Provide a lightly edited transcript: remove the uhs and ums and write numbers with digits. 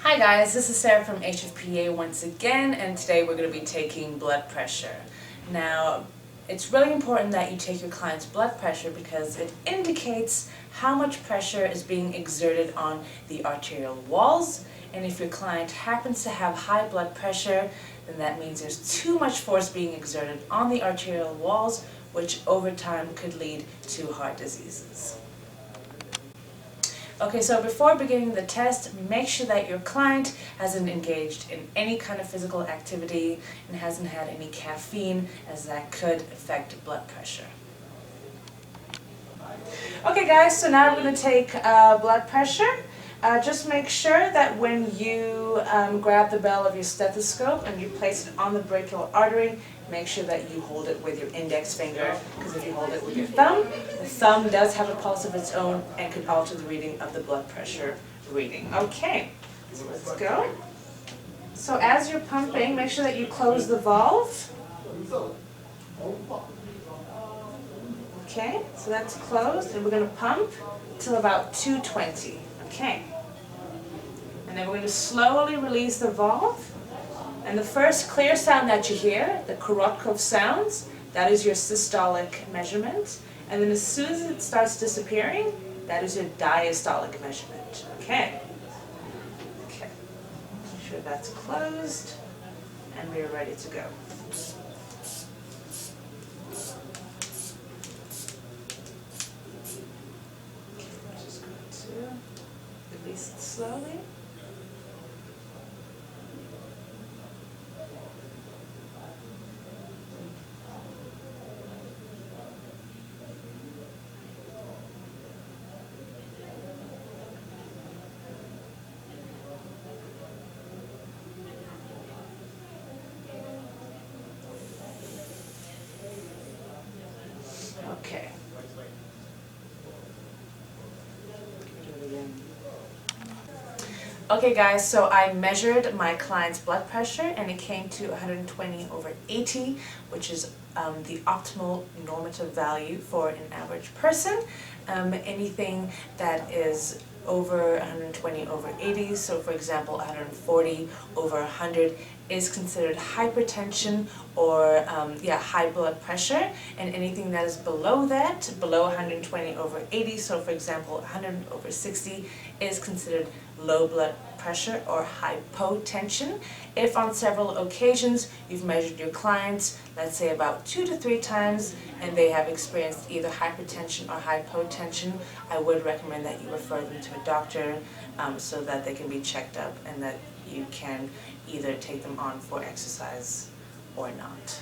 Hi guys, this is Sarah from HFPA once again, and today we're going to be taking blood pressure. Now, it's really important that you take your client's blood pressure because it indicates how much pressure is being exerted on the arterial walls, and if your client happens to have high blood pressure, then that means there's too much force being exerted on the arterial walls, which over time could lead to heart diseases. Okay, so before beginning the test, make sure that your client hasn't engaged in any kind of physical activity and hasn't had any caffeine, as that could affect blood pressure. Okay guys, so now we're going to take blood pressure. Just make sure that when you grab the bell of your stethoscope and you place it on the brachial artery, make sure that you hold it with your index finger, because if you hold it with your thumb, the thumb does have a pulse of its own and could alter the reading of the blood pressure reading. Okay, so let's go. So as you're pumping, make sure that you close the valve. Okay, so that's closed, and we're going to pump till about 220. Okay. And then we're going to slowly release the valve. And the first clear sound that you hear, the Korotkov sounds, that is your systolic measurement. And then as soon as it starts disappearing, that is your diastolic measurement. Okay. Okay. Make sure that's closed, and we're ready to go. Just going to release it slowly. Okay. Okay guys, so I measured my client's blood pressure and it came to 120/80, which is the optimal normative value for an average person. Anything that is over 120/80, so for example 140/100 is considered hypertension or high blood pressure, and anything that is below that, below 120/80, so for example 100/60 is considered low blood pressure or hypotension. If on several occasions you've measured your clients, let's say about 2 to 3 times, and they have experienced either hypertension or hypotension, I would recommend that you refer them to a doctor so that they can be checked up and that you can either take them on for exercise or not.